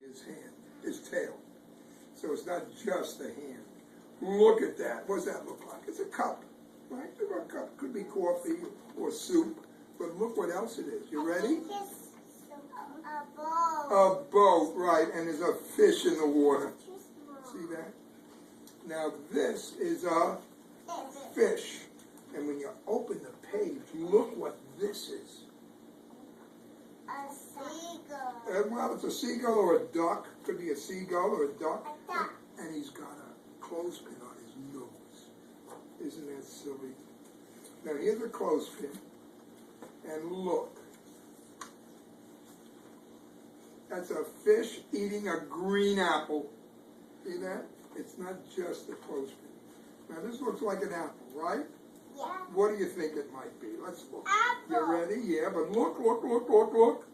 his hand, his tail. So it's not just a hand. Look at that. What does that look like? It's a cup, right? A cup could be coffee or soup, but look what else it is. You ready? A boat. A boat, right? And there's a fish in the water. See that? Now this is a fish, and when you open the page, look what this is. A seagull. Well, it's a seagull or a duck. Could be a seagull or a duck. A duck. And he's got a clothespin on his nose. Isn't that silly? Now here's a clothespin. And look. That's a fish eating a green apple. See that? It's not just a clothespin. Now this looks like an apple, right? Yeah. What do you think it might be? Let's look. Apple. You ready? Yeah, but look, look, look, look, look.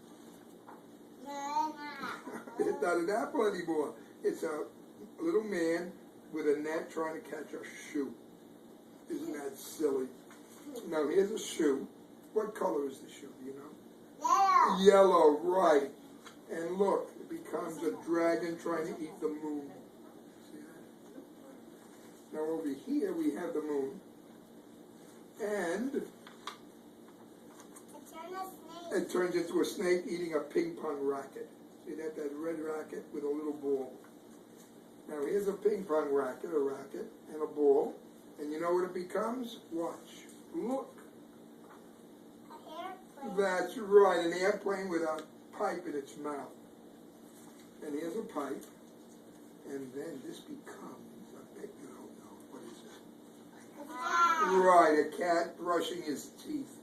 It's not an apple anymore. It's a little man with a net trying to catch a shoe. Isn't that silly? Now here's a shoe. What color is the shoe? Do you know? Yellow. Yellow, right. And look, it becomes a dragon trying to eat the moon. See that? Now over here we have the moon. And it turns into a snake eating a ping pong racket. See that red racket with a little ball. Now here's a ping pong racket, and a ball. And you know what it becomes? Watch. Look. That's right, an airplane with a pipe in its mouth. And here's a pipe. And then this becomes, I bet you don't know, what is it? Right, a cat brushing his teeth.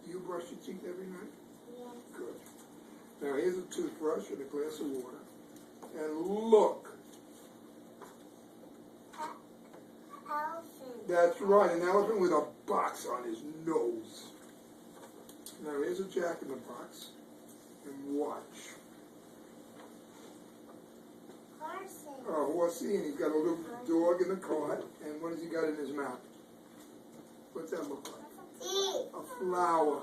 Do you brush your teeth every night? Yes. Good. Now here's a toothbrush and a glass of water. And look. Elephant. That's right, an elephant with a box on his nose. Now here's a jack-in-the-box. And watch. Horses. A horsey, and he's got a little dog in the cart. And what has he got in his mouth? What's that look like? Tea. A flower.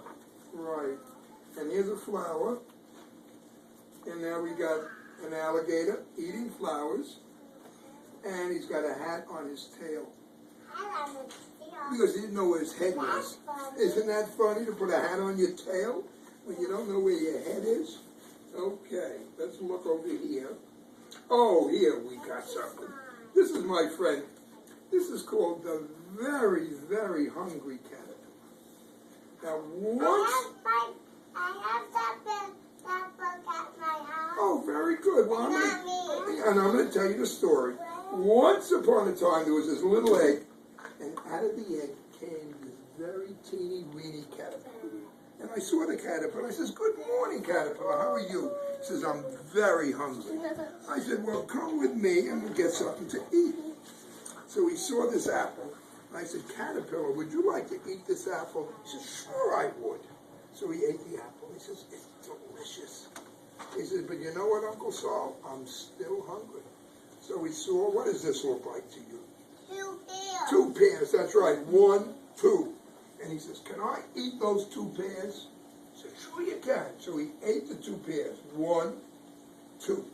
Right. And here's a flower. And now we got an alligator eating flowers. And he's got a hat on his tail. I love it. Because he didn't know where his head was. Isn't that funny to put a hat on your tail when you don't know where your head is? Okay, let's look over here. Oh, here we got something. This is my friend. This is called the very, very hungry caterpillar. Now, once... I have that book at my house. Oh, very good. Well, and I'm going to tell you the story. Once upon a time, there was this little egg, and out of the egg came this very teeny weeny caterpillar. And I saw the caterpillar. I says, "Good morning, caterpillar. How are you?" He says, "I'm very hungry." I said, "Well, come with me and we'll get something to eat." So he saw this apple. And I said, "Caterpillar, would you like to eat this apple?" He said, "Sure, I would." So he ate the apple. He says, "It's delicious." He says, "But you know what, Uncle Saul? I'm still hungry." So he saw, what does this look like to you? 2 pears. 2 pears, that's right. 1, 2. And he says, "Can I eat those 2 pears?" He said, "Sure you can." So he ate the 2 pears. 1, 2.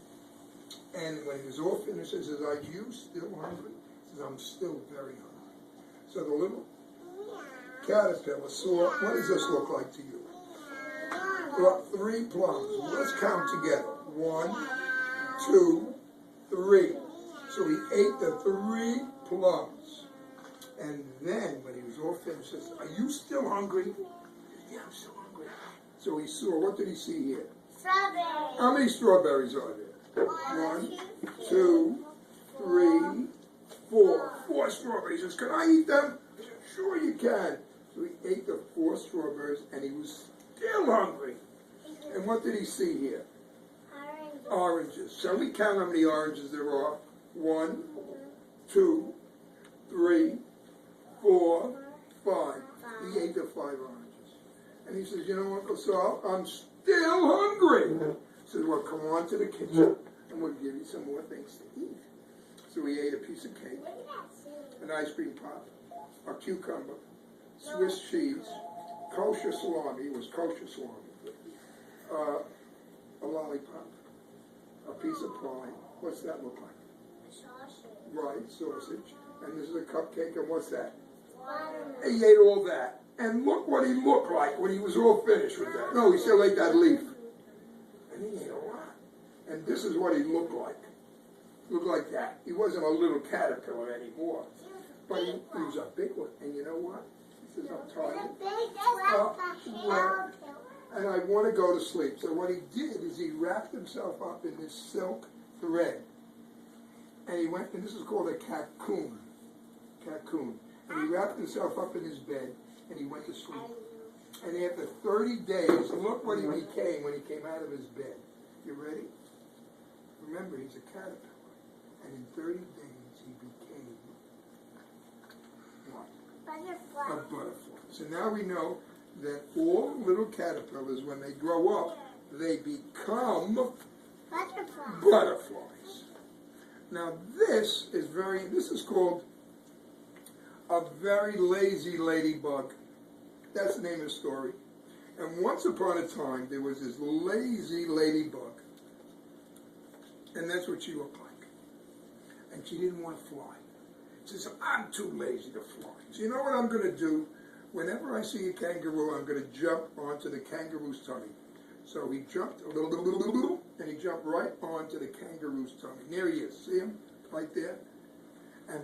And when he was all finished, he says, "Are you still hungry?" He says, "I'm still very hungry." So the little caterpillar saw, what does this look like to you? Well, 3 plums. Let's count together. 1, 2, 3. So he ate the 3 plums. And then, when he was all finished, he says, "Are you still hungry?" He said, "Yeah, I'm still hungry." So he saw, what did he see here? Strawberry. How many strawberries are there? 1, 2, 3, 4. 4 strawberries. He says, "Can I eat them?" He said, "Sure you can." So he ate the 4 strawberries, and he was still hungry. And what did he see here? Orange. Oranges. Shall we count how many oranges there are? 1, 2, 3, 4, 5. He ate the 5 oranges. And he says, "You know, Uncle Saul, I'm still hungry." He says, "Well, come on to the kitchen, and we'll give you some more things to eat." So he ate a piece of cake, an ice cream pop, a cucumber, Swiss cheese, kosher salami. It was kosher salami. A lollipop, a piece of pie. What's that look like? Sausage. Right, sausage. And this is a cupcake, and what's that? Watermelon. He ate all that. And look what he looked like when he was all finished with that. No, he still ate that leaf. And he ate a lot. And this is what he looked like. Looked like that. He wasn't a little caterpillar anymore. But he was a big one. And you know what? He says, I'm tired. And I want to go to sleep. So what he did is he wrapped himself up in this silk thread. And he went, and this is called a cocoon. Cocoon. And he wrapped himself up in his bed, and he went to sleep. And after 30 days, look what he became when he came out of his bed. You ready? Remember, he's a caterpillar. And in 30 days, he became what? Butterfly. A butterfly. So now we know that all little caterpillars, when they grow up, they become Butterfly. butterflies. Now this is called a very lazy ladybug. That's the name of the story. And once upon a time, there was this lazy ladybug. And that's what she looked like. And she didn't want to fly. She says, I'm too lazy to fly. So you know what I'm going to do? Whenever I see a kangaroo, I'm going to jump onto the kangaroo's tummy. So he jumped a little, and he jumped right onto the kangaroo's tummy. There he is. See him? Right there?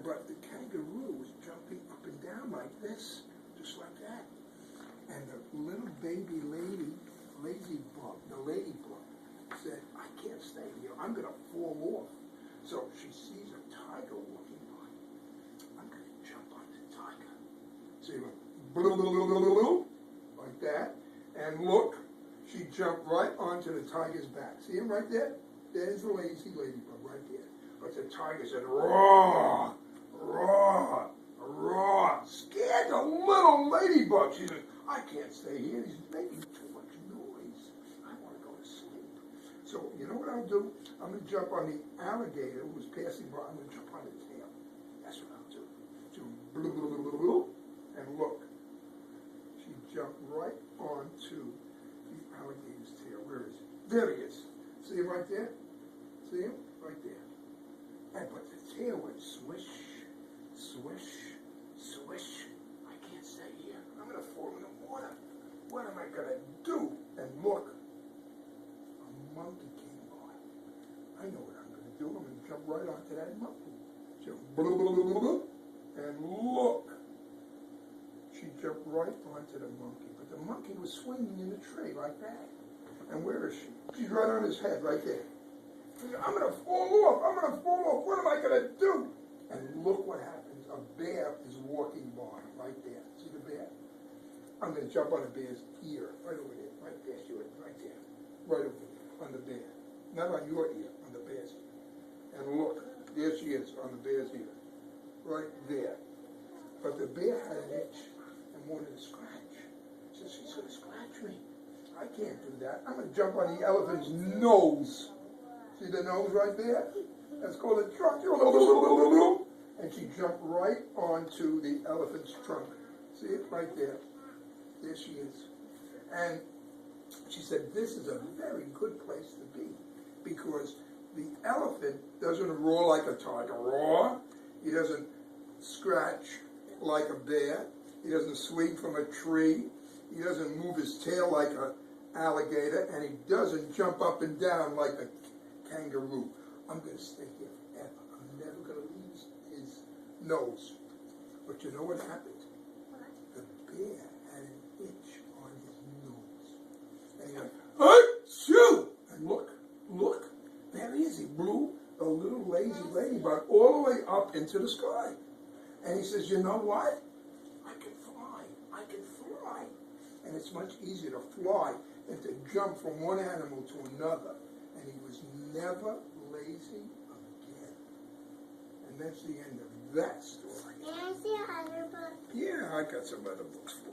But the kangaroo was jumping up and down like this, just like that. And the little baby ladybug said, I can't stay here. I'm going to fall off. So she sees a tiger walking by. I'm going to jump on the tiger. So he went, like that. And look, she jumped right onto the tiger's back. See him right there? There's the lazy ladybug right there. But the tiger said, roar, roar, roar. Scared the little ladybug. She said, I can't stay here. He's making too much noise. I want to go to sleep. So you know what I'll do? I'm going to jump on the alligator who was passing by. I'm going to jump on his tail. That's what I'll do. So, and look. She jumped right onto the alligator's tail. Where is he? There he is. See him right there? See him? Right there. But the tail went swish, swish, swish. I can't stay here. I'm going to fall in the water. What am I going to do? And look, a monkey came by. I know what I'm going to do. I'm going to jump right onto that monkey. So, and look. She jumped right onto the monkey. But the monkey was swinging in the tree like that. And where is she? She's right on his head, right there. I'm going to fall off. I'm going to fall off. What am I going to do? And look what happens. A bear is walking by right there. See the bear? I'm going to jump on the bear's ear. Right over there. Right there. Right there. Right over there. On the bear. Not on your ear. On the bear's ear. And look. There she is on the bear's ear. Right there. But the bear had an itch and wanted to scratch. So she's going to scratch me. I can't do that. I'm going to jump on the elephant's nose. See the nose right there? That's called a trunk. And she jumped right onto the elephant's trunk. See it right there? There she is. And she said, this is a very good place to be. Because the elephant doesn't roar like a tiger. Roar. He doesn't scratch like a bear. He doesn't swing from a tree. He doesn't move his tail like an alligator. And he doesn't jump up and down like a kangaroo. I'm going to stay here forever. I'm never going to leave his nose. But you know what happened? The bear had an itch on his nose. And he went, achoo! And look, there he is. He blew a little lazy ladybug all the way up into the sky. And he says, you know what? I can fly. I can fly. And it's much easier to fly than to jump from one animal to another. And he was never lazy again. And that's the end of that story. Can I see other books? Yeah, I got some other books for you.